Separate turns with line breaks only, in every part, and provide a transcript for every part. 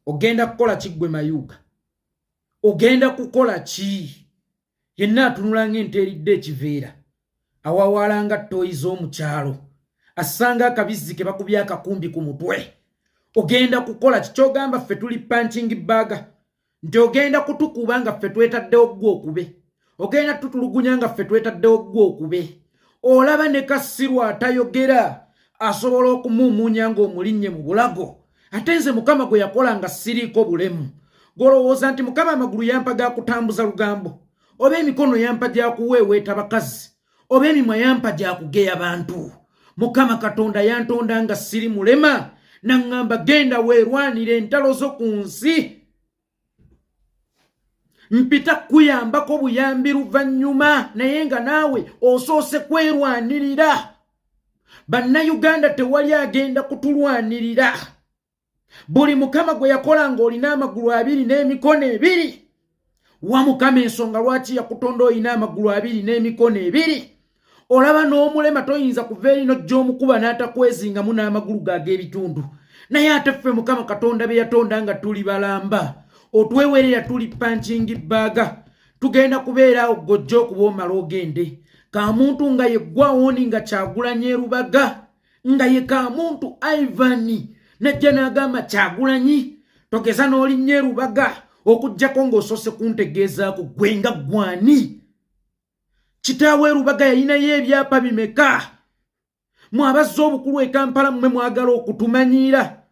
ogenda kukola kigwe mayuga ogenda kukola ki yenna atunula ng'ente eridde ekiveera awawalanga ttooyi z'omukyalo asanga akabizzi ke bakubya akakumbi ku mutwe ogenda kukola kikyogamba ffe tuli punching bag nti ogenda kutukuba nga ffe twetaddewo ggwe okube ogenda tutulugunya nga ffe twetaddewo ggwe okube olaba ne Kasirwa atayogera asobola okumuumuunya ng'omulinnye mu bulago ate nze Mukama gwe yakola nga siriiko bulemu golowooza nti Mukama amagulu yampa ga kutambuza lugambo oba emikono yampa gya kuweeweeta bakazi oba emimwa yampa gya kugeya bantu Mukama Katonda yantonda nga siri mulema naŋŋamba genda weerwanira entalo zo ku nsi mpita kuyambako buyambi luvannyuma naye nga naawe osoose kwerwanirira bannayuganda tewali agenda kutulwanirira buli Mukama gwe yakola ng'olina amagulu abiri n'emikono ebiri wa Mukama ensonga lwaki yakutonda olina amagulu abiri n'emikono ebiri olaba n'omulema toyinza kuva eri n'ojja omukuba n'atakwezingamu n'amagulu g'ag'ebitundu naye ate ffe Mukama Katonda be yatonda nga tuli balamba otwewerera tuli punching bag tugenda kubeera awo gojja okuba omala ogende kamuntu nga ye Gwawoni nga Kyagulanyi Rubaga nga ye kamuntu Ivan najja n'agamba Kyagulanyi togeza n'olinnye Rubaga okujjako ng'osoose kuntegeezaako gwe nga gwani kitaawe Rubaga yalinayo ebyapa bimeka mwabazza obukulu e Kampala mmwe mwagala okutumanyiira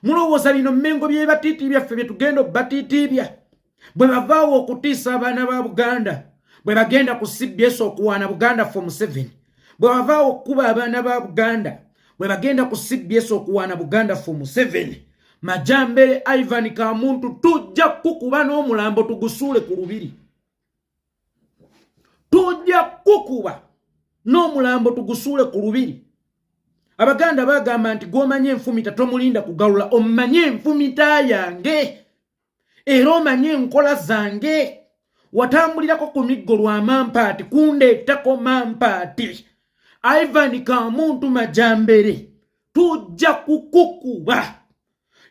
mulowooza bino mmengo bye batiiti byaffe bye tugenda obbatiitiibya bwe bavaawo okutiisa abaana ba Buganda bwe bagenda ku CBS okuwaana Buganda Form 7 bwe bavaawo okukuba abaana ba Buganda bwe bagenda ku CBS okuwaana Buganda Form 7 Majambere Ivan Kamuntu tujja kukuba n'omulambo tugusuule ku lubiri tujja kukuba n'omulambo tugusuule ku lubiri Abaganda bagamba nti gomanye enfumita tomulinda kugalula omanye enfumita yange era omanye enkola zange watambulirako ku miggo lwa mampaati kundeetako mampaati Ivan Kamuntu Majambere tujja kukukuba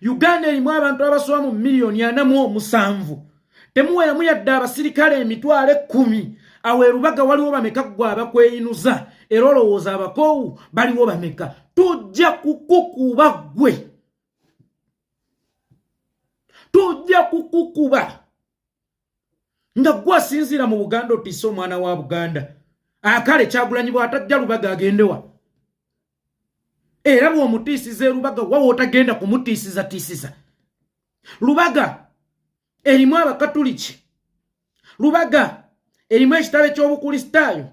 Uganda erimu abantu abasoba mu miliyoni 47 temuweramu yadde abasirikale emitwalo 10 awe Rubaga waliwo bameka gwa abakweyinuza era olowooza abakoowu baliwo bameka tujja kukukuba gwe tujja kukukuba nga gwasinzira mu Buganda otisse omwana wa Buganda akale Kyagulanyi bw'atajja Rubaga agendewa era bw'omutiisiza Rubaga wawe otagenda kumutiisiza Rubaga erimu Abakatuliki Rubaga erimu ekitale ky'Obukristaayo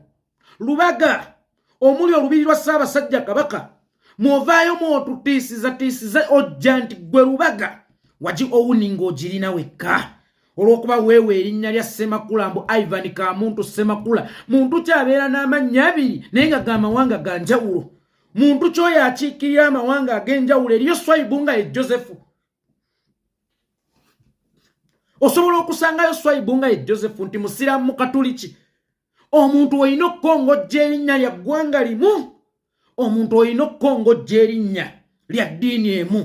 Rubaga omuli olubiri lwa Ssaabasajja Kabaka mwovaayo mwotutiisiza ojja nti gwe Rubaga wagi owuninga ogirina wekka olw'okuba weewe erinnya lya Ssemakula Ivan Kamuntu Ssemakula muntu kyabeera n'amannya abiri naye nga g'amawanga ga njawulo muntu kyoyo akiikirira amawanga ag'enjawulo eriyo Swaibu nga ye Joseph osobola okusangayo Swaibu nga ye Joseph nti musiraamu Mukatuliki omuntu olina okukongojja erinnya lya ggwanga limu omuntu olina okukongojja erinnya lya ddiini emu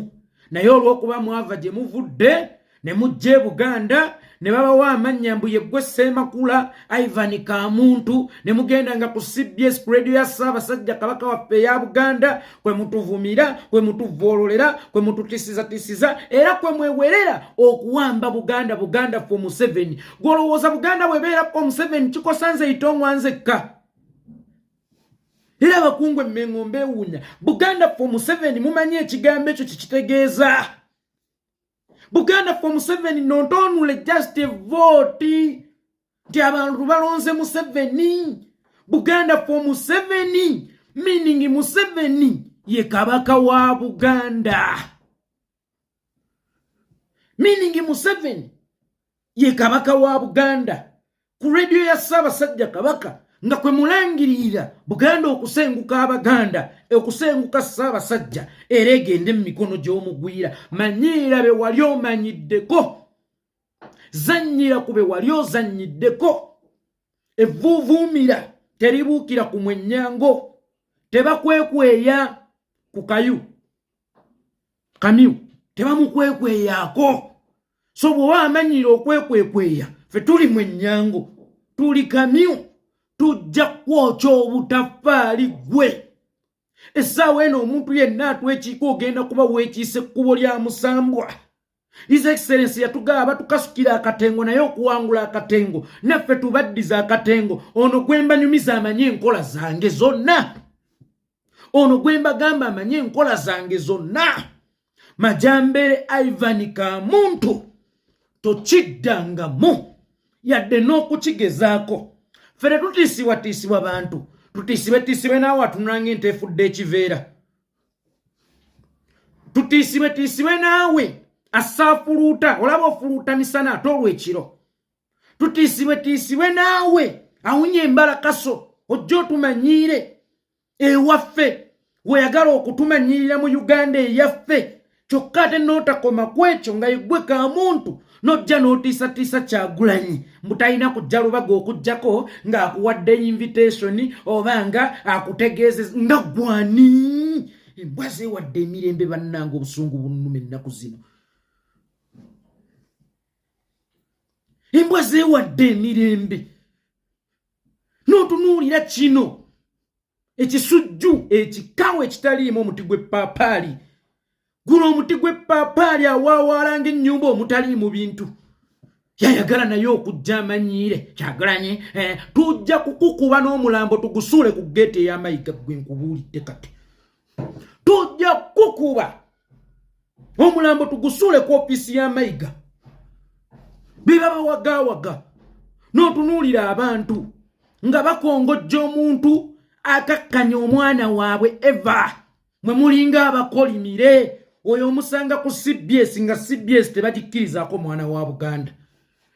naye olw'okuba mwava gye muvudde ne mujja Buganda ne babawa amannya mbu ye ggwe Ssemakula Ivan Kamuntu ne mugenda nga ku CBS radio ya Ssaabasajja Kabaka waffe eya Buganda kwe mutuvumira kwe mutuvoololera kwe mututiisiza era kwe mwewerera okuwamba Buganda Form 7 gw'olowooza Buganda bwebeera Form 7 kikosa nze itongwa nzekka era abakungu emmengo mbeewuunya Buganda Form 7 mumanyi ekigambo ekyo kikitegeeza Buganda Form 7 nontonule just a vote nti abantu balonze Museveni Buganda Form 7 meaning Museveni ye kabaka wa Buganda meaning Museveni ye kabaka wa Buganda ku radio ya Ssaabasajja Kabaka nga kwe mulangirira Buganda okusenguka Abaganda okusenguka Ssaabasajja era egende mu mikono gy'omugwira manyiira be wali omanyiddeko zannyira ku be wali ozannyiddeko evvuuvuumira teribuukira ku mwenyango tebakwekweya ku kamyu tebamukwekweyaako. So bw'oba amanyire okwekwekweya, ffe tuli mu ennyango, tuli kamyu, tujja kwokya obutafaali gwe. Essaawa eno omuntu yenna atwekiika ogenda kuba weekiise ekkubo lya musambwa. His Excellency yatugaba tukasukira akatengo naye okuwangula akatengo, naffe tubaddiza akatengo. Ono gwemba nyumiza amanye enkola zange zonna. Ono gwemba gamba amanye enkola zange zonna. Majambere Ivan Kamuntu tokiddangamu yadde n'okukigezaako. Fere tutiisibwa bantu, tutiisibwe naawe atunanga ente efudde ekiveera. Tutiisibwe naawe asaafuluuta, olaba ofuluuta misana ate olw'ekiro. Tutiisibwe naawe awunye embalakaso ojja otumanyiire ewaffe weeyagala okutumanyirira mu Uganda eyaffe. Kyokka ate n'otakoma kwekyo nga yeggwe Kamuntu n'ojja n'otiisatiisa Kyagulanyi mbu talina kujja Lubaga okujjako ng'akuwadde invitation oba nga akutegeeze nga gwani. Embwa zeewadde emirembe bannanga obusungu bunnuma ennaku zino. Embwa zeewadde emirembe. N'otunuulira kino ekisujju ekikawe ekitaliimu omuti gw'eppaapaali. Guno omuti gw'eppaapaali awaawaalanga ennyumba omutali mu bintu. Yayagala naye okujja amanyiire Kyagulanyi, tujja kukukuba n'omulambo tugusuule ku geeti ey'Amayiga. Gwe nkubuulidde kati tujja kukuba omulambo tugusuule ku ofiisi y'Amayiga. Biba bawagaawaga n'otunuulira abantu nga bakongojja omuntu akakkanya omwana waabwe Eva. Mwe mulinga abakolimire oyo omusanga ku CBS nga CBS tebagikkirizaako mwana wa Buganda.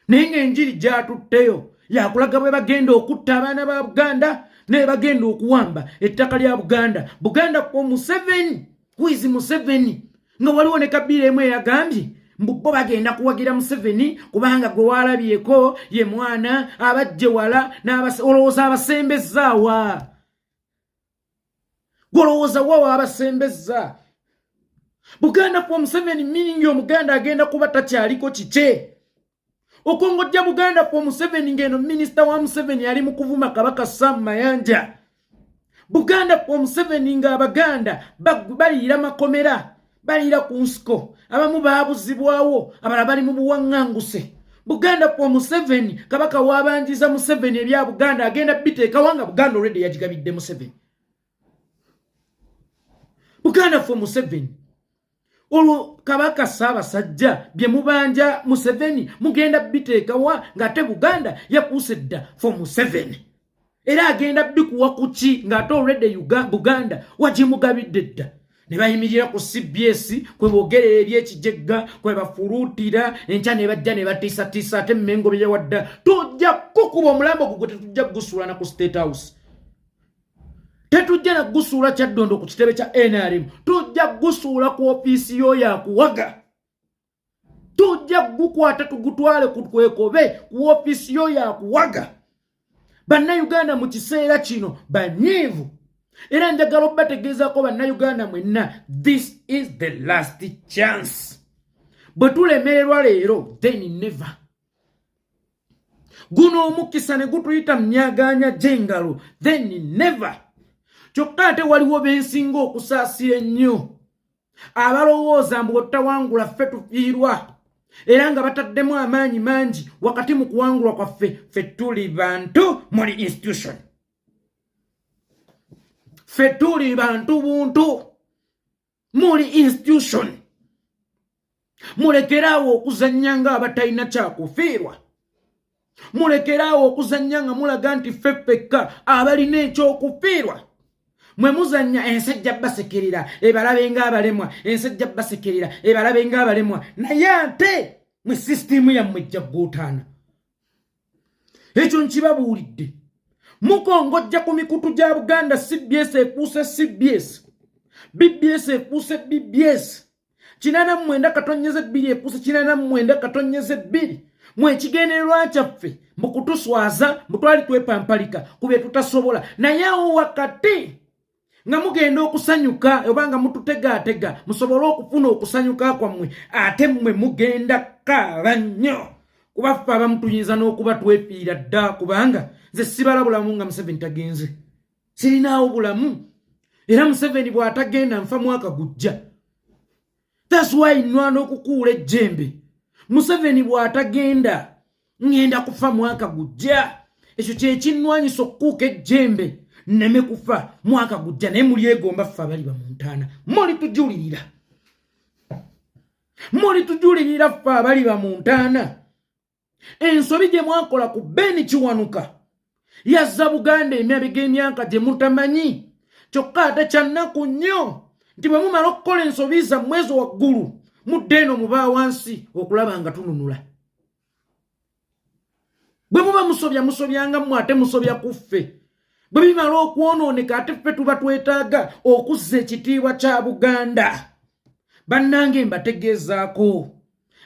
Naye ng'enjiri gyatutteyo yakulaga bwe bagenda okutta abaana ba Buganda ne bagenda okuwamba ettaka lya Buganda. Buganda kwa Museveni, Kwizi Museveni, nga waliwo ne Kabila emu eyagambye mbu bo bagenda kuwagira Museveni kubanga gwe waalabyeko ye mwana abajje wala olowooza abasembezaawa. Golowooza wawa abasembeza. Buganda kwa Museveni meaning Omuganda agenda kuba takyaliko kike. Okongojja Buganda kwa Museveni ngeno minisita wa Museveni ali mu kuvuma Kabaka Sam Mayanja. Buganda kwa Museveni nga Abaganda balira makomera, balira ku nsiko, abamu baabuzibwawo, abalala bali mu buwaŋŋanguse. Buganda kwa Museveni Kabaka waabanjiza Museveni ebya Buganda agenda biteeka wanga Buganda already yagigabidde Museveni. Buganda for Museveni. Olwo Kabaka Ssaabasajja bye mubanja Museveni mugenda biteekawa ng'ate Buganda yakuuse dda for Museveni. Era agenda bikuwa kuki ng'ate already Buganda wagimugabidde dda. Ne bayimirira ku CBS kwe boogerera ebyekijegga kwe bafuluutira enkya ne bajja ne batiisatiisa ate Mmengo bye yawadda. Tujja kukuba omulambo gugwe tetujja gusuula na ku State House. Tetujja na gusuula Kyaddondo ku kitebe kya NRM. Tujja gusuula ku ofiisi yo yakuwaga. Tujja gukwata tugutwale ku twekobe ku ofiisi yo yakuwaga. Bannayuganda mu kiseera kino banyiivu. Era njagala obbategeezaako bannayuganda mwenna, this is the last chance. Bwe tulemererwa leero, then never. Guno omukisa ne gutuyita mnyagaanya gy'engalo, then never. Kyokka ate waliwo bensinga okusaasira ennyo. Abalowooza mbu otawangula ffe tufiirwa. Era nga bataddemu amaanyi mangi wakati mu kuwangulwa kwaffe. Ffe tuli bantu muli institution. Ffe tuli bantu buntu muli institution. Mulekeraawo okuzannya nga abatalina kyakufiirwa. Mulekeraawo okuzannya nga mulaga nti ffe ffekka abalina ekyokufiirwa. Mwe muzannya ensejja basekerera ebalabe nga abalemwa, ensejja basekerera ebalabe nga abalemwa, naye ate mwe system yammwe ejja gootaana. Ekyo nkibabuulidde. Mukongojja ku mikutu gya Buganda, CBS ekuuse CBS, BBS ekuuse BBS, 89.2 ekuuse 89.2. Mwe ekigendererwa kyaffe mu kutuswaza mutwali twepampalika kubye tutasobola. Naye awo wakati nga mugenda okusanyuka obanga mututegaatega musobole okufuna okusanyuka kwammwe ate mmwe mugenda kaaba nnyo kuba ffe abamu tuyinza n'okuba twefiira dda kubanga nze sibala bulamu nga Museveni tagenze sirinaawo bulamu era Museveni bw'atagenda nfa mwaka gujja. That's why nnwana okukuula ejjembe. Museveni bw'atagenda ngenda kufa mwaka gujja. Ekyo kye kinnwanyisa okukuuka ejjembe nneme kufa mwaka gujja naye mulyegomba ffe abali bamuntaana mulitujulirira ffe abali bamuntaana. Ensobi gye mwakola ku Beni Kiwanuka yazza Buganda emyabega emyaka gye mutamanyi kyokka ate kyannaku nnyo nti bwe mumala okukola ensobi zammwe ezo waggulu mudde eno muba wansi okulaba nga tununula. Bwe muba musobyanga mmwe ate musobya ku ffe. Bwe bimala okwonooneka ate ffe tuba twetaaga okuzza ekitiibwa kya Buganda. Bannange mbategeezaako.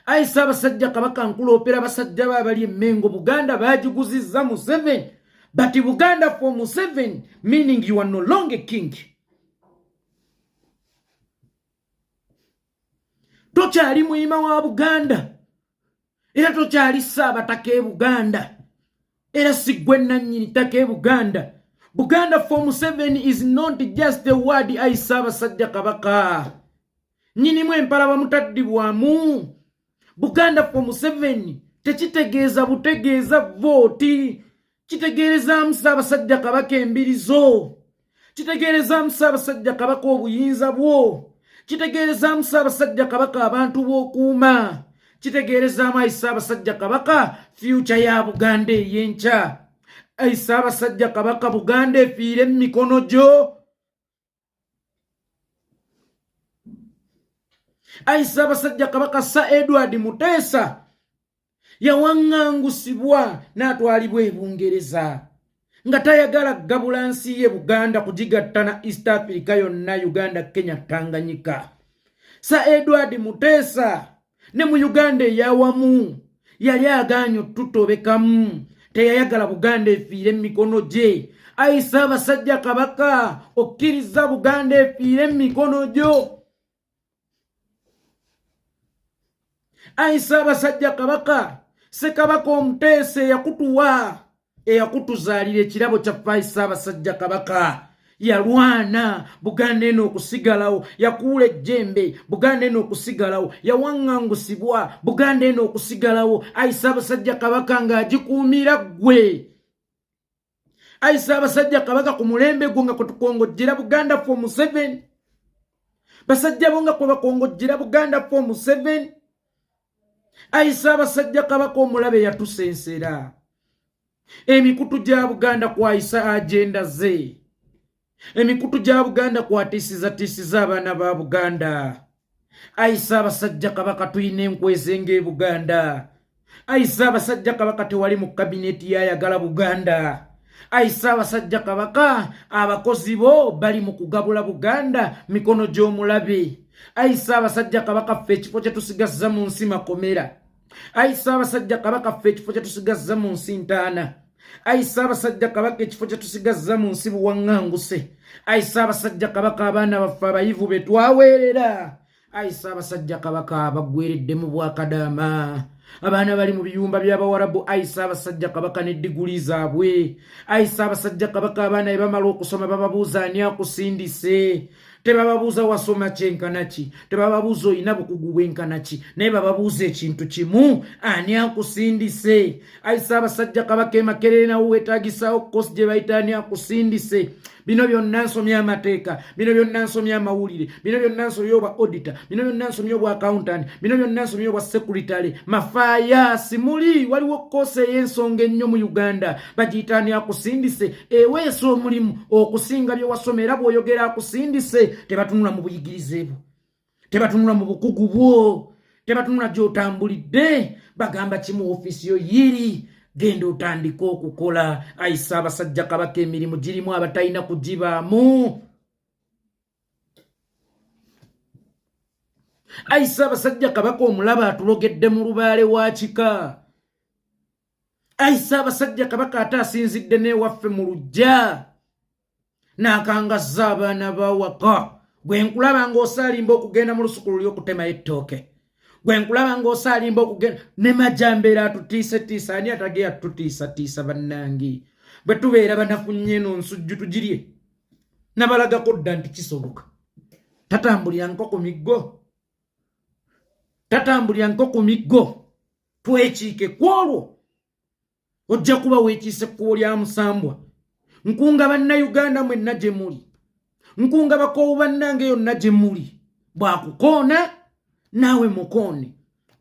Ayi Ssaabasajja Kabaka nkuloopera abasajja be abali e Mengo Buganda baagiguzizza Museveni. But Buganda for Museveni, meaning you are no longer king. Tokyali muyima wa Buganda. Era tokyali Ssaabataka e Buganda. Era si gwe nannyini ttaka e Buganda. Buganda for Museveni is not just the word Ayi Ssaabasajja Kabaka. Nnyinimu empala bamutaddibwamu. Buganda for Museveni tekitegeeza butegeeza vooti. Kitegeerezaamu Ssaabasajja Kabaka embirizo. Kitegeerezaamu Ssaabasajja Kabaka obuyinza bwo. Kitegeerezaamu Ssaabasajja Kabaka abantu b'okuuma. Kitegeerezaamu Ayi Ssaabasajja Kabaka future ya Buganda ey'enkya. Ayi Ssaabasajja Kabaka Buganda efiire mu mikono gyo. Ayi Ssaabasajja Kabaka Sir Edward Muteesa yawaŋŋangusibwa n'atwalibwa e Bungereza nga tayagala gabula nsi ye Buganda kugigatta na East Africa yonna Uganda, Kenya, Tanganyika. Sir Edward Muteesa ne mu Uganda eyawamu yali agaanye otutobekamu teyayagala Buganda efiire mu mikono gye. Ayi Ssaabasajja Kabaka okkiriza Buganda efiire mu mikono gyo. Ayi Ssaabasajja Kabaka Ssekabaka Omuteesa eyakutuwa eyakutuzaalira ekirabo kyaffe. Ayi Ssaabasajja Kabaka yalwana Buganda eno okusigalawo, yakuula ejjembe Buganda eno okusigalawo, yawaŋŋangusibwa Buganda eno okusigalawo. Ayi Ssaabasajja Kabaka ng'agikuumira ggwe. Ayi Ssaabasajja Kabaka ku mulembe gwo nga kwe tukongojjera Buganda for Museveni. Basajja bo nga kwe bakongojjera Buganda for Museveni. Ayi Ssaabasajja Kabaka omulabe yatusensera. Emikutu gya Buganda kwayisa agenda ze. Emikutu gya Buganda kwatiisiza abaana ba Buganda. Ayi Ssaabasajja Kabaka tuyina enkweze ng'e Buganda. Ayi Ssaabasajja Kabaka tewali mu kabineti yayagala Buganda. Ayi Ssaabasajja Kabaka abakozi bo bali mu kugabula Buganda mikono gy'omulabe. Ayi Ssaabasajja Kabaka ffe ekifo kye tusigazza mu nsi makomera. Ayi Ssaabasajja Kabaka ffe ekifo kye tusigazza mu nsi ntaana. Ayi Ssaabasajja Kabaka ekifo kye tusigazza mu nsi buwaŋŋanguse. Ayi Ssaabasajja Kabaka abaana baffe abayivu be twaweerera. Ayi Ssaabasajja Kabaka abaggweredde mu bwakadaama. Abaana bali mu biyumba by'Abawarabu. Ayi Ssaabasajja Kabaka ne diguli zaabwe. Ayi Ssaabasajja Kabaka abaana bamala okusoma bababuuza ani akusindise. Tebababuuza wasoma kyenkanaki, tebababuuza olina bukugu bwenkanaki, naye bababuuza ekintu kimu, ani akusindise. Ayi Ssaabasajja Kabaka Makerere nawo weetaagisaawo kosi gye bayita ani akusindise. Bino byonna nsomya amateeka, bino byonna nsomya amawulire, bino byonna nsomya obwa auditor, bino byonna nsomya obwa accountant, bino byonna nsomya obwa secretary. Mafaayasi muli waliwo kosi ey'ensonga ennyo mu Uganda bagiyita ani akusindise. Eweesa omulimu okusinga bye wasomera bw'oyogera akusindise. Tebatunula mu buyigirize bwo, tebatunula mu bukugu bwo, tebatunula gy'otambulidde. Bagamba kimu ofiisi yo yiri genda otandika okukola. Ayi Ssaabasajja Kabaka emirimu girimu abatalina kugibaamu. Ayi Ssaabasajja Kabaka omulaba atulogedde mu lubaale wa kika. Ayi Ssaabasajja Kabaka ate asinzidde n'ewaffe mu luggya n'akangazza abaana bawaka. Gwe nkulaba ng'osalimba okugenda mu lusuku luli okutema ettooke. Gwe nkulaba ng'osalimba okugenda ne Majambera atutiisetiisa ani atage atutiisatiisa bannange. Bwe tubeera banafu nnyo eno nsujju tugirye. Nabalagako dda nti kisoboka. Tatambulira nko ku miggo. Tatambulira nko ku miggo. Twekiike kwolwo. Ojja kuba weekiise kkubo lya musambwa. Nkunga bannayuganda mwenna gye muli. Nkunga bakoowu bannange yonna gye muli. Bwakukoona naawe mukoone.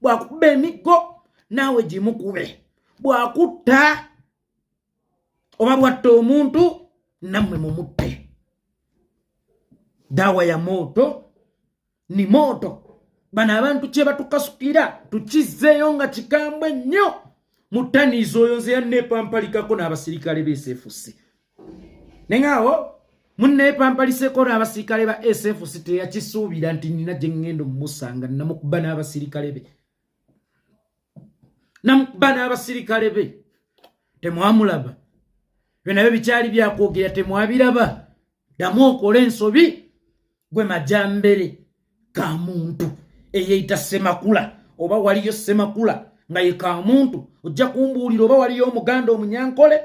Bwakukuba emiggo naawe gimukube. Bwakutta oba bwatta omuntu nammwe mumutte. Dawa ya moto ni moto. Bana abantu kye batukasukira tukizzeeyo nga kikambwe nnyo. Mutaniizo oyo nze yanneepampalikako n'abasirikale b'SFC. Nengaawo munneepampaliseko n'abasirikale ba SFC teyakisuubira nti nina gye ŋŋenda omumusanga namukuba n'abasirikale be. Namukuba n'abasirikale be. Temwamulaba. Byonna byo bikyali byakwogera temwabiraba. Ddamu okole ensobi. Gwe Majambere ka muntu eyeeyita Ssemakula oba waliyo Ssemakula nga ye ka muntu ojja kumbuulira oba waliyo Omuganda Omunyankole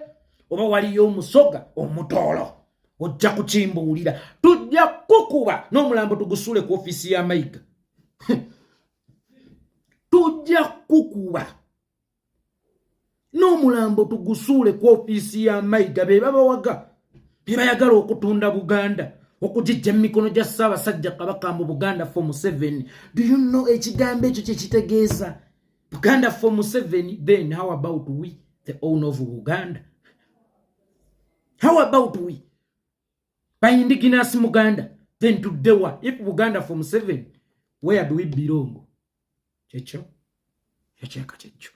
oba waliyo Omusoga Omutoolo ojja kukimbuulira. Tujja kukuba n'omulambo tugusule ku ofiisi ya Mayiga. Tujja kukuba n'omulambo tugusule ku ofiisi ya Mayiga. Be babawaga be bayagala okutunda Buganda okujijja mu mikono gya Ssaabasajja Kabaka mu Buganda for Museveni. Do you know ekigambo ekyo kye kitegeeza? Buganda for Museveni. Then how about we, the owner of Uganda? How about we? By indigenous Muganda. Then today what? If Buganda for Museveni, where do we belong? Checho? Checheka checho.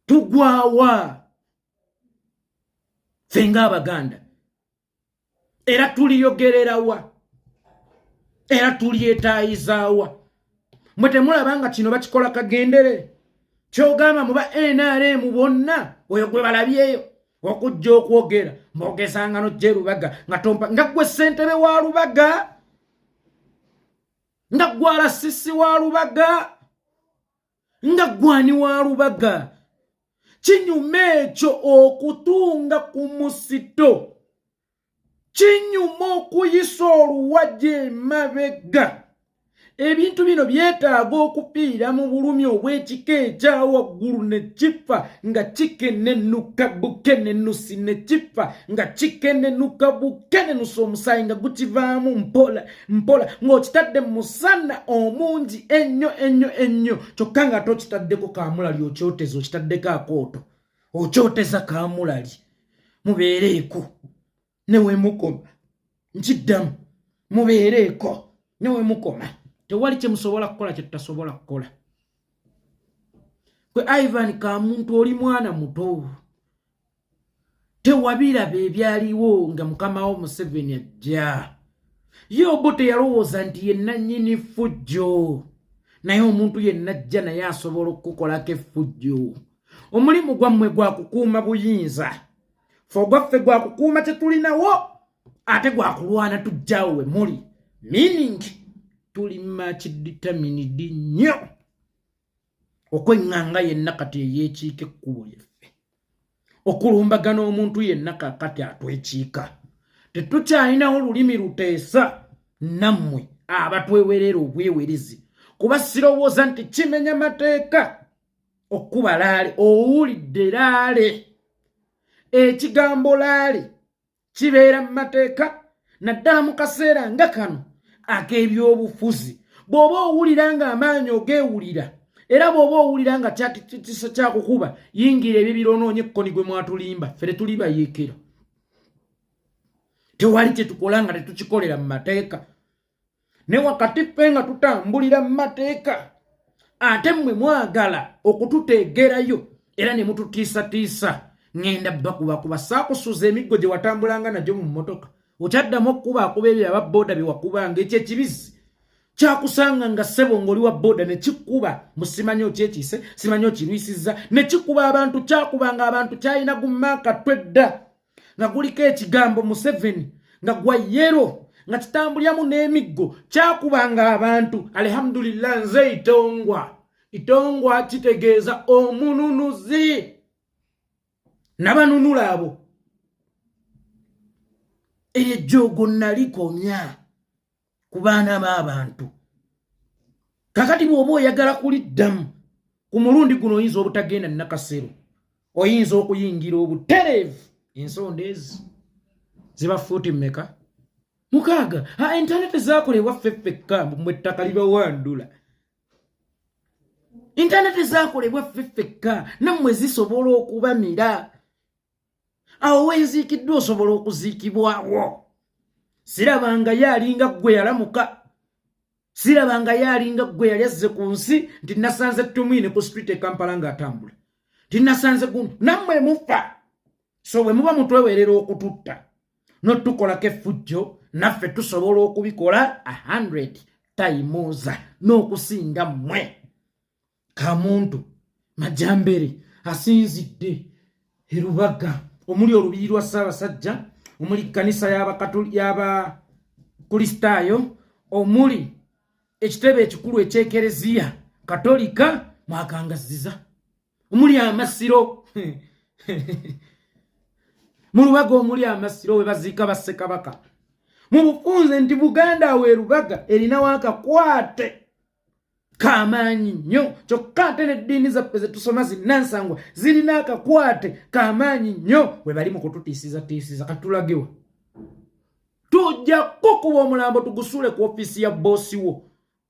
Tugwawa. Fenga Abaganda. Era tuliyogererawa. Era tulyetaayizaawa. Mwe temulabanga kino bakikola kagendere. Kyogamba muba NRM bonna oyo gwe balabyeyo okujja okwogera mbogesangano gye Lubaga nga tompa nga gwe ssentebe wa Lubaga nga gwala sisi wa Lubaga nga gwani wa Lubaga. Kinyuma ekyo okutunga ku musito. Kinyuma okuyisa oluwagye emabega. Ebintu bino byetaaga okupiira mu bulumi obw'ekika ekya waggulu ne kifa nga kikenenuka bukenenusi ne kifa nga kikenenuka bukenenusi omusaayi nga gukivaamu mpola mpola ng'okitadde mu musana omungi ennyo kyokka nga tokitaddeko kaamulali okyoteza okitaddeko akooto okyoteza kaamulali. Mubeereeko newe mukoma. Nkiddamu mubeereeko newe mukoma. Tewali kye musobola kukola kye tutasobola kukola. Gwe Ivan Kamuntu oli mwana muto. Tewabiraba ebyaliwo nga mukama wo Museveni ajja. Ye obo teyalowooza nti ye nannyini ffujjo. Naye omuntu yenna ajja naye asobola okukolako effujjo. Omulimu gwammwe gwa kukuuma buyinza. Ffe ogwaffe gwa kukuuma tetulinawo. Ate gwa kulwana tujjawo we muli. Meaning tuli much determined nnyo okweŋŋanga yenna kati eyeekiika ekkubo lyaffe. Okulumbagana omuntu yenna kakati atwekiika. Tetukyalinawo lulimi luteesa nammwe abatwewerera obwewerezi kuba sirowooza nti kimenya mateeka okkuba laale. Owulidde laale. Ekigambo laale kibeera mu mateeka naddala mu kaseera nga kano ak'ebyobufuzi. Bw'oba owulira ng'amaanyi ogeewulira era bw'oba owulira nga kyakukuba yingira ebibiro onoonye ekkoni gwe mwatulimba. Ffe tetuli bayeekera. Tewali kye tukola nga tetukikolera mu mateeka. Ne wakati ffe nga tutambulira mu mateeka ate mmwe mwagala okututeegerayo era ne mututiisatiisa. Ngenda bakubakuba saakusuza emiggo gye watambulanga nagyo mu mmotoka. Okyaddamu okukuba ebyo ababooda bye wakubanga ekyo ekibizi kyakusanga nga ssebo ng'oli wa booda ne kikuba musimanyi okyekiise simanyi okirwisizza ne kikuba abantu kyakubanga abantu kyalina gumaaka twedda nga guliko ekigambo Museveni nga gwa yero nga kitambulyamu n'emiggo kyakubanga abantu alhamdulillah nze itongwa kitegeeza omununuzi n'abanunula abo ejjogo nalikomya ku baana b'abantu kakati bw'oba oyagala kuliddamu ku mulundi guno oyinza obutagenda nakasero oyinza okuyingira obutereevu ensonda ezi ziba fuuti mmeka 6 internet zaakolebwa ffeffekka mwe ettaka libawandula internet zaakolebwa ffeffekka nammwe zisobola okubamira awo wenziikiddwa osobola okuziikibwawo sirabanga yalinga ggwe yalamuka sirabanga yalinga ggwe yali azze ku nsi nti nasanze tumwine ku street e Kampala ng'atambula nti nasanze gundu nammwe mufa so bwe muba mutwewerera okututta n'otukolako effujjo naffe tusobola okubikola 100 times n'okusinga mmwe kamuntu Majambere asinzidde erubaga omuli olubiri lwa Ssaabasajja omuli kanisa y'aba Kristaayo omuli ekitebe ekikulu ekyekereziya Katolika mwakangaziza omuli amasiro mu lubaga omuli amasiro we baziika bassekabaka mu bufunze nti Buganda awo erubaga erinawo akakwate kamaanyi nnyo kyokka ate n'eddiini zaffe ze tusoma zinnansangwa zirina akakwate kamaanyi nnyo we bali mu kututiisiza katulagewa tujja kukuba omulambo tugusule ku ofiisi ya boosi wo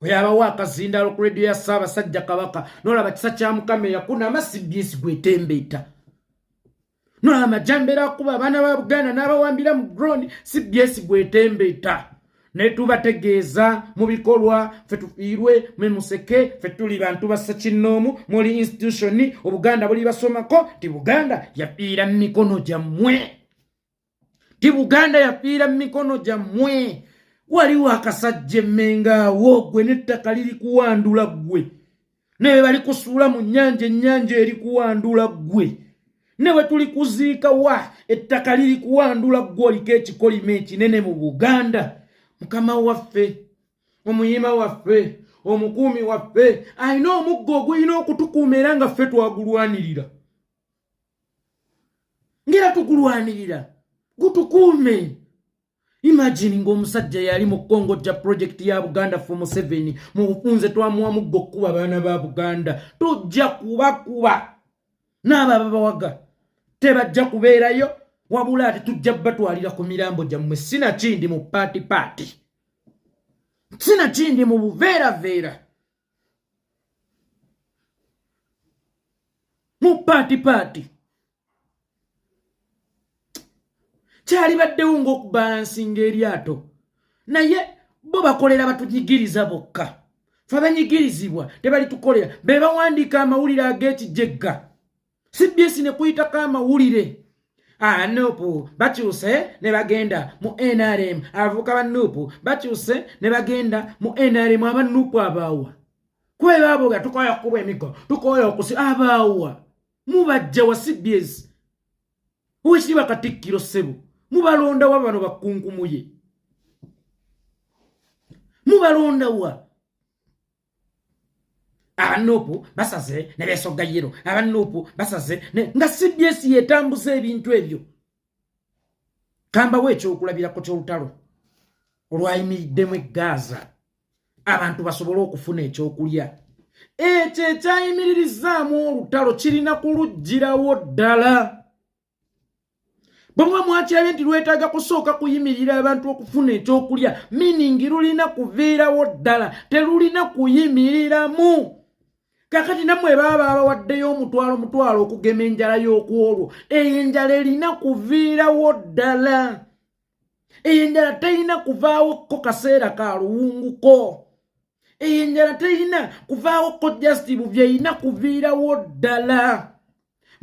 oyabawo akazindaalo ku rediyo ya Ssaabasajja Kabaka n'olaba kisa kya Mukama eyakuna CBS gwetembeeta n'olaba Majambere akuba abaana ba Buganda n'abawambira mu drone CBS gwetembeeta ne tubategeeza mu bikolwa ffe tufiirwe mwe museke ffe tuli bantu ba Ssekinnoomu muli institution Obuganda buli basomako ti Buganda yafiira mu mikono gyammwe ti Buganda yafiira mu mikono gyammwe waliwo akasajja emmengaawo gwe n'ettaka liri kuwandula ggwe ne bali kusuula mu ennyanja eri kuwandula ggwe ne bwe tuli kuziika wa ettaka liri kuwandula ggwe oliko ekikolima ekinene mu Buganda Mukama waffe omuyima waffe omukuumi waffe alina omuggo ogulina okutukuuma era nga ffe twagulwanirira ngera tugulwanirira gutukuume. Imagine ng'omusajja yali mu Kongojja project ya Buganda for Museveni mu bufunze twamuwa muggo kuba baana ba Buganda tujja kubakuba n'aba bawaga tebajja kubeerayo wabula ate tujja batwalira ku mirambo gyammwe sina kindi mu paati sina kindi mu buveeraveera mu paati kyali baddewo ng'okubalansinga eryato naye bo bakolera batunyigiriza bokka fe abanyigirizibwa tebalitukolera be bawandiika amawulire ag'ekijegga CBS ne kuyitako amawulire Nuupu bakyuse ne bagenda mu NRM abavuka ba Nuupu bakyuse ne bagenda mu NRM aba Nuupu abaawa kwe baboga tukoya kuba emigo tukoya okusi abaawa mubajja wa CBS uwekiriba Katikkiro Ssebo mubalonda wa bano bakunkumuye mubalonda wa Nuupu basaze ne beesogga yero Nuupu basaze nga CBS yetambuza ebintu ebyo kamba ekyokulabirako ky'olutalo olwayimiriddemu Gaza abantu basobole okufuna ekyokulya ekyo ekyayimiririzaamu olutalo kirina kulugirawo ddala bwe mwakirabye nti lwetaaga kusooka kuyimirira abantu okufuna ekyokulya meaning lulina kuviirawo ddala terulina kuyimiriramu kakati nammwe baba abawaddeyo omutwalo okugema enjala y'okwolwo eyo enjala erina kuviirawo ddala eyo enjala terina kuvaawoko kaseera ka luwunguko eyo enjala terina kuvaawoko justive byeyina kuviirawo ddala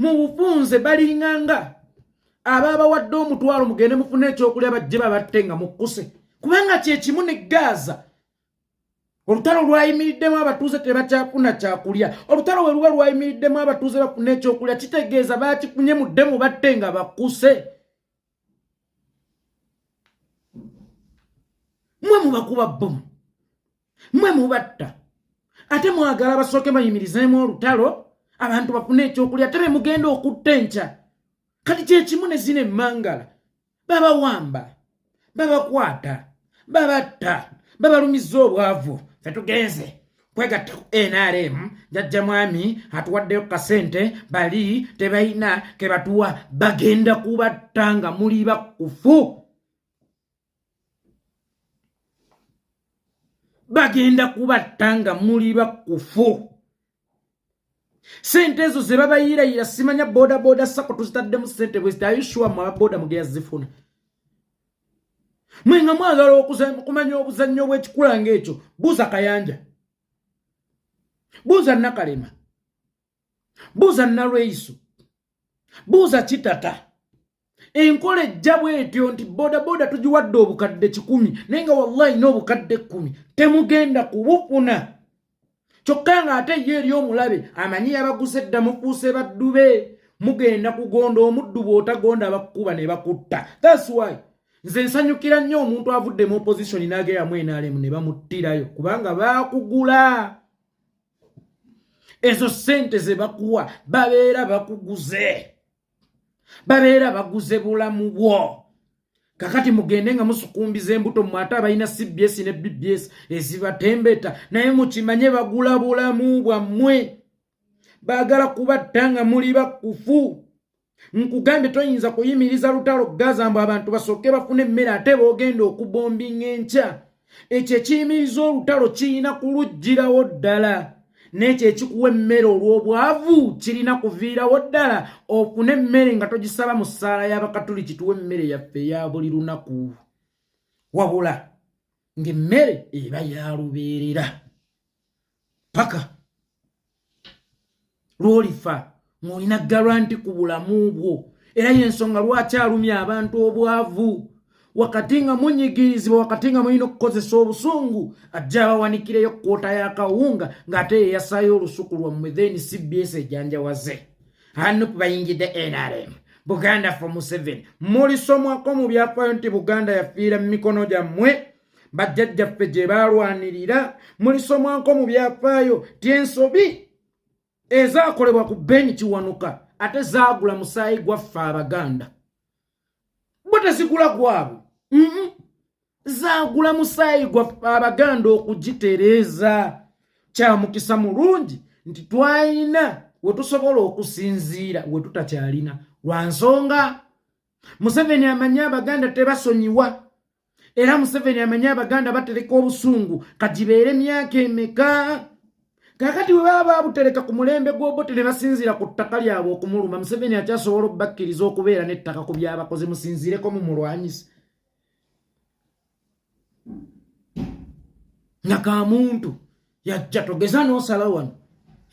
mu bufunze balinganga ababawadde omutwalo mugende mufune ekyokulya bajje babatte nga mukkuse kubanga kyekimu ne Gaza olutalo lwayimiriddemu abatuuze tebakyafuna kyakulya olutalo we luba lwayimiriddemu abatuuze bafuna ekyokulya kitegeeza bakifunye muddemu batte nga bakkuse mwe mubakuba bomu mwe mubatta ate mwagala basooke bayimirizemu olutalo abantu bafune ekyokulya tebe mugenda okutta enkya kati kyekimu ne zino emmangala babawamba babakwata babatta babalumiza obwavu fe tugenze kwegatta ku NRM jajja mwami atuwaddeyo kasente bali tebalina ke batuwa bagenda kubatta nga muli bakufu bagenda kubatta nga muli bakufu sente ezo ze babayirayira simanya boda sako tuzitaddemu sente bwezita ayishuwa mwaboda mugeya zifuna mwenga mwagala okumanya obuzannyo bw'ekikula ng'ekyo buuza Kayanja buuza Nakalema buuza Nalweiso buuza Kitata enkola ejja bwetyo nti boda tugiwadde obukadde 10 naye nga wallahi n'obukadde 10 temugenda kubufuna kyokka nga ate ye eri omulabe amanyi yabaguze dda mufuuse baddube mugenda kugonda omuddu bw'otagonda abakkuba ne bakutta. That's why nze nsanyukira nnyo omuntu avudde mu opposition n'ageeramu NRM ne bamuttirayo kubanga baakugula ezo sente ze bakuwa babeera baguze bulamu bwo. Kakati mugende nga musukumbiza embuto mu ate abalina CBS ne BBS ezibatembeta naye mukimanye bagula bulamu bwammwe baagala kubatta nga muli bakufu. Nkugambe toyinza kuyimiriza lutalo Gaza mbu abantu basooke bafune emmere ate boogenda okubombinga enkya. Ekyo ekiyimiriza olutalo kirina kuluggyirawo ddala n'ekyo ekikuwa emmere olw'obwavu kirina kuviirawo ddala ofune emmere nga togisaba mu ssaala y'Abakatuliki tuwe emmere yaffe eya buli lunaku wabula ng'emmere eba yalubeerera paka lw'olifa ng'olina garanti ku bulamu bwo era y'ensonga lwaki alumya abantu obwavu wakati nga munyigirizibwa wakati nga mulina okukozesa obusungu ajja abawanikireyo kkoota y'akawunga ng'ate yeyasaayo olusuku lwammwe then CBS ejjanjawaze Hanupu bayingidde NRM Buganda for Museveni mulisomwako mu byafaayo nti Buganda yafiira mu mikono gyammwe bajjajjaffe gye baalwanirira mulisomwako mu byafaayo ti ensobi ezaakolebwa ku Ben Kiwanuka ate zaagula musaayi gwaffe Abaganda bo tezigula gwabwe zaagula musaayi gwaffe Abaganda okugitereeza kya mukisa mulungi nti twalina we tusobola okusinziira we tutakyalina lwa nsonga Museveni amanya Abaganda tebasonyiwa era Museveni amanya Abaganda batereka obusungu kagibeere emyaka emeka kakati we baba babutereka ku mulembe gw'obote ne basinziira ku ttaka lyabwe okumuluma Museveni akyasobola okubakkiriza okubeera n'ettaka ku byabakoze musinziireko mu mulwanyisa nga ka muntu yajja togeza n'osala wano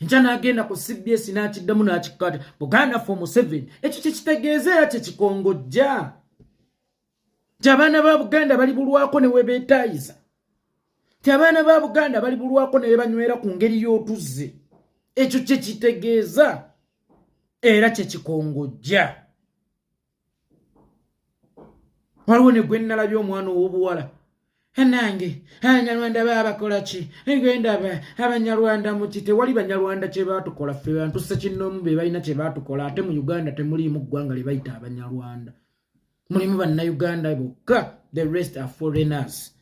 enkya n'agenda ku CBS n'akiddamu n'akikata Buganda for Museveni ekyo kyekitegeeza era kyekikongojja nti abaana ba Buganda bali bulwako ne we beetaayiza ti abaana ba Buganda bali bulwako ne banywera ku ngeri y'otuzze ekyo kyekitegeeza era kyekikongojja. Waliwo ne gwe nnalabye omwana ow'obuwala nange Abanyarwanda baabakola ki ngenda Abanyarwanda muki tewali Banyarwanda kye baatukola ffe bantu ssekinnoomu be balina kye baatukola ate mu Uganda temuliimu ggwanga lye bayita Abanyarwanda mulimu Bannayuganda bokka the rest are foreigners.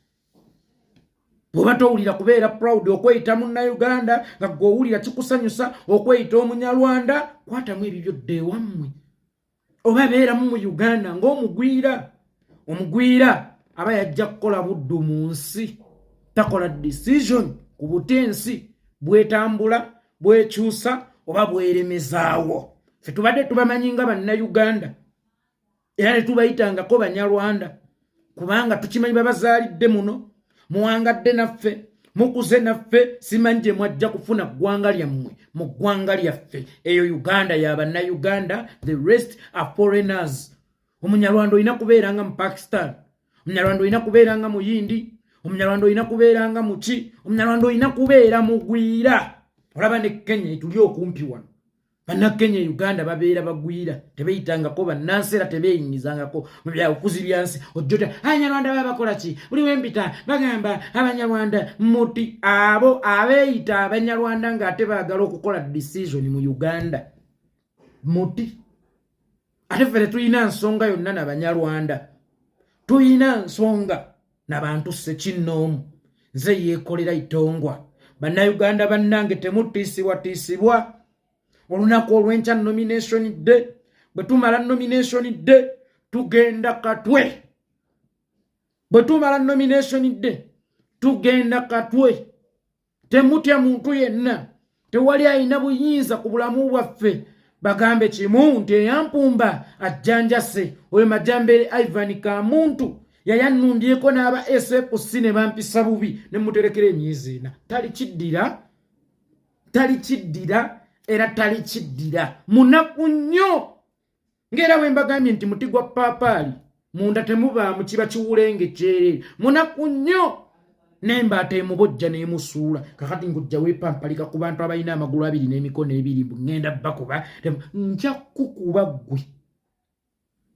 Bw'oba towulira kubeera proud okweyita Munnayuganda nga gw'owulira kikusanyusa okweyita Omunyarwanda kwatamu ebibyo dda ewammwe oba beeramu mu Uganda omugwira aba yajja kukola buddu mu nsi takola decision ku butensi bwetambula bwekyusa oba bweremezaawo. Ffe tubadde tubamanyi nga Bannayuganda era ne tubayitangako Banyarwanda kubanga tukimanyi babazaalidde muno muwangadde naffe mukuze naffe simanyi gye mwajja kufuna ggwanga lyammwe mu ggwanga lyaffe eyo Uganda ya Bannayuganda the rest are foreigners. Omunyarwanda olina kubeeranga mu Pakistan, Omunyarwanda olina kubeeranga mu Yindi, Omunyarwanda olina kubeeranga mu ki, Omunyarwanda olina kubeera mugwira. Olaba ne Kenya etuli okumpi wano Bannakenya Uganda babeera bagwira tebeyitangako bannansera tebeyingizangako mu byabufuzi byansi ojjota Abanyarwanda babakola ki buli wempita bagamba Abanyarwanda muti abo abeeyita Abanyarwanda ng'ate baagala okukola decision mu Uganda muti ate ffe tulina nsonga yonna n'Abanyarwanda tulina nsonga n'abantu ssekinnoomu nze yeekolera itongwa bannayuganda bannange temutiisibwatiisibwa olunaku olw'enkya nomination day bwe tumala nomination day tugenda Katwe bwe tumala nomination day tugenda Katwe temutya muntu yenna tewali ayina buyinza ku bulamu bwaffe bagambe kimu nti eyampumba ajjanjase oyo Majambere Ivan Kamuntu yayanundyeko n'aba SFC ne bampisa bubi ne muterekera emyezi ena tali kiddira era tali kiddira munaku nnyo ngera bwe mbagambye nti muti gwa paapaali munda temubaamu kiba kiwulenge kyerere munaku nnyo nembaata emubojja n'emusuula kakati ngujja weepampalika ku bantu abalina amagulu abiri n'emikono ebiri ngenda bakuba nja kukuba ggwe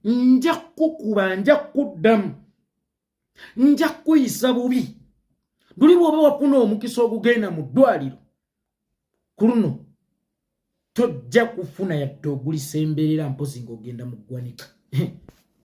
nja kukuba nja kuddamu nja kuyisa bubi luli bw'oba wafuna omukisa ogugenda mu ddwaliro ku luno tojja kufuna yadde ogulisemberera mpozi ng'ogenda mu ggwanika